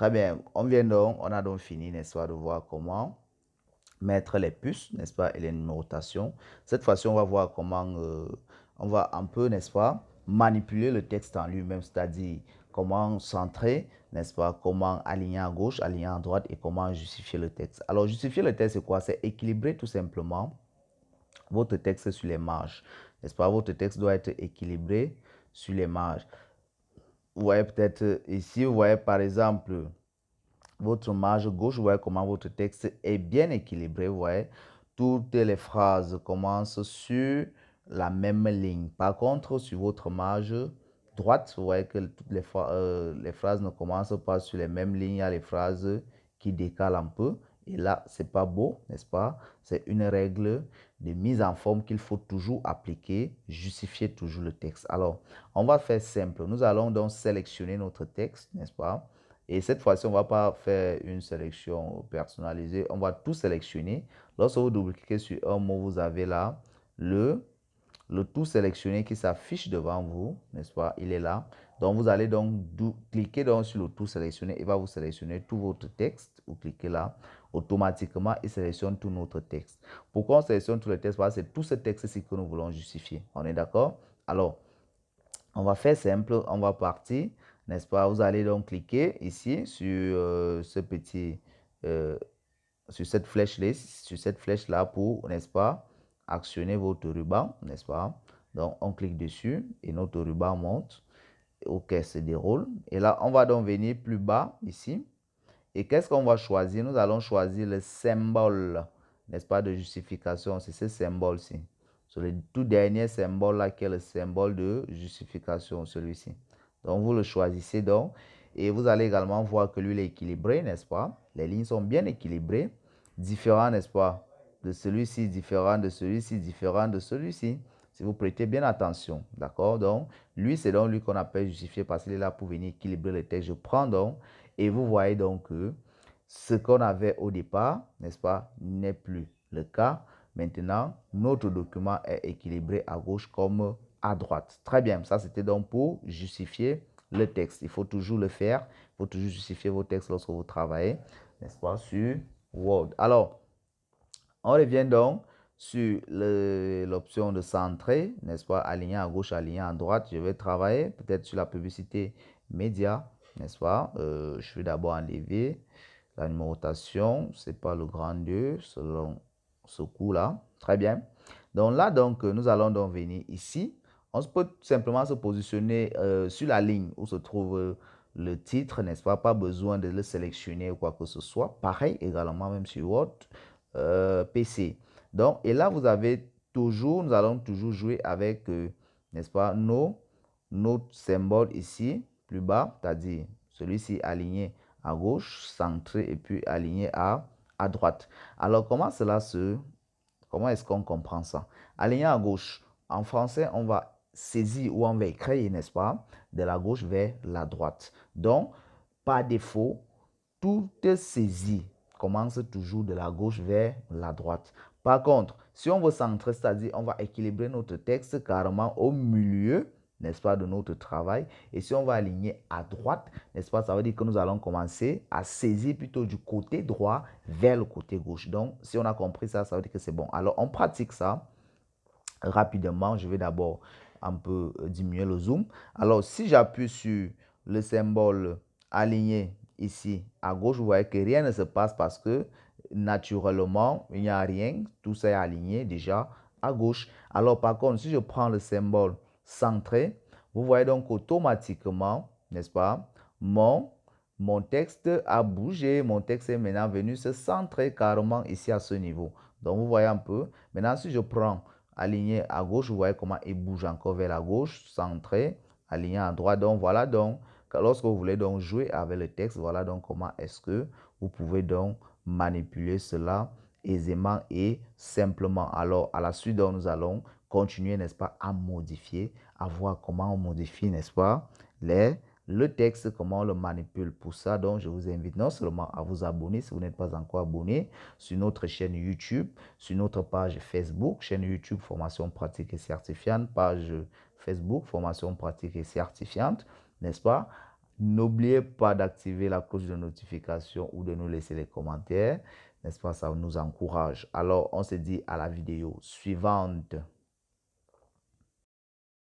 Très bien. On a donc fini, n'est-ce pas, de voir comment mettre les puces, n'est-ce pas, et les numérotations. Cette fois-ci, on va voir comment on va un peu, n'est-ce pas, manipuler le texte en lui-même, c'est-à-dire comment centrer, n'est-ce pas, comment aligner à gauche, aligner à droite et comment justifier le texte. Alors, justifier le texte, c'est quoi? C'est équilibrer tout simplement votre texte sur les marges, n'est-ce pas? Votre texte doit être équilibré sur les marges. Vous voyez peut-être ici, vous voyez par exemple votre marge gauche, vous voyez comment votre texte est bien équilibré, vous voyez. Toutes les phrases commencent sur la même ligne. Par contre, sur votre marge droite, vous voyez que toutes les phrases ne commencent pas sur les mêmes lignes. Il y a les phrases qui décalent un peu. Et là, c'est pas beau, n'est-ce pas? C'est une règle de mise en forme qu'il faut toujours appliquer, justifier toujours le texte. Alors, on va faire simple. Nous allons donc sélectionner notre texte, n'est-ce pas? Et cette fois-ci, on ne va pas faire une sélection personnalisée. On va tout sélectionner. Lorsque vous double-cliquez sur un mot, vous avez là le, le tout sélectionné qui s'affiche devant vous, n'est-ce pas? Il est là. Donc, vous allez donc cliquer donc sur le tout sélectionné. Il va vous sélectionner tout votre texte. Vous cliquez là. Automatiquement, il sélectionne tout notre texte. Pourquoi on sélectionne tout le texte? Parce que c'est tout ce texte-ci que nous voulons justifier. On est d'accord? Alors, on va faire simple. On va partir, n'est-ce pas? Vous allez donc cliquer ici sur ce petit, euh, sur cette flèche-là pour, n'est-ce pas, actionner votre ruban, n'est-ce pas? Donc, on clique dessus et notre ruban monte. OK, se déroule. Et là, on va donc venir plus bas ici. Et qu'est-ce qu'on va choisir? Nous allons choisir le symbole, n'est-ce pas, de justification. C'est ce symbole-ci. C'est le tout dernier symbole là qui est le symbole de justification, celui-ci. Donc, vous le choisissez donc. Et vous allez également voir que lui, il est équilibré, n'est-ce pas? Les lignes sont bien équilibrées. Différent, n'est-ce pas? De celui-ci, différent de celui-ci, différent de celui-ci. Si vous prêtez bien attention, d'accord? Donc, lui, c'est donc lui qu'on appelle justifié parce qu'il est là pour venir équilibrer le texte. Je prends donc et vous voyez donc que ce qu'on avait au départ, n'est-ce pas, n'est plus le cas. Maintenant, notre document est équilibré à gauche comme à droite. Très bien, ça c'était donc pour justifier le texte. Il faut toujours le faire. Il faut toujours justifier vos textes lorsque vous travaillez, n'est-ce pas, sur Word. Alors, on revient donc sur l'option de centrer, n'est-ce pas, aligner à gauche, aligner à droite. Je vais travailler peut-être sur la publicité média, n'est-ce pas. Je vais d'abord enlever la numérotation, c'est pas le grand 2 selon ce coup-là. Très bien. Donc là, donc, nous allons donc venir ici. On peut simplement se positionner sur la ligne où se trouve le titre, n'est-ce pas? Pas besoin de le sélectionner ou quoi que ce soit. Pareil également, même sur Word, PC. Donc, et là, vous avez toujours, nous allons toujours jouer avec, n'est-ce pas, nos symboles ici, plus bas, c'est-à-dire celui-ci aligné à gauche, centré et puis aligné à droite. Alors, comment est-ce qu'on comprend ça? Aligné à gauche, en français, on va saisir ou on va écrire, n'est-ce pas, de la gauche vers la droite. Donc, par défaut, toute saisie commence toujours de la gauche vers la droite. Par contre, si on veut centrer, c'est-à-dire on va équilibrer notre texte carrément au milieu, n'est-ce pas, de notre travail. Et si on va aligner à droite, n'est-ce pas, ça veut dire que nous allons commencer à saisir plutôt du côté droit vers le côté gauche. Donc, si on a compris ça, ça veut dire que c'est bon. Alors, on pratique ça rapidement. Je vais d'abord un peu diminuer le zoom. Alors, si j'appuie sur le symbole aligné ici à gauche, vous voyez que rien ne se passe parce que naturellement, il n'y a rien. Tout ça est aligné déjà à gauche. Alors, par contre, si je prends le symbole centré, vous voyez donc automatiquement, n'est-ce pas, mon texte a bougé. Mon texte est maintenant venu se centrer carrément ici à ce niveau. Donc, vous voyez un peu. Maintenant, si je prends aligné à gauche, vous voyez comment il bouge encore vers la gauche, centré, aligné à droite. Donc, voilà donc, lorsque vous voulez donc jouer avec le texte, voilà donc comment est-ce que vous pouvez donc manipuler cela aisément et simplement. Alors, à la suite, donc, nous allons continuer, n'est-ce pas, à modifier, à voir comment on modifie, n'est-ce pas, le texte, comment on le manipule. Pour ça, donc, je vous invite non seulement à vous abonner si vous n'êtes pas encore abonné sur notre chaîne YouTube, sur notre page Facebook, chaîne YouTube Formation pratique et certifiante, page Facebook Formation pratique et certifiante, n'est-ce pas? N'oubliez pas d'activer la cloche de notification ou de nous laisser les commentaires. N'est-ce pas? Ça nous encourage. Alors, on se dit à la vidéo suivante.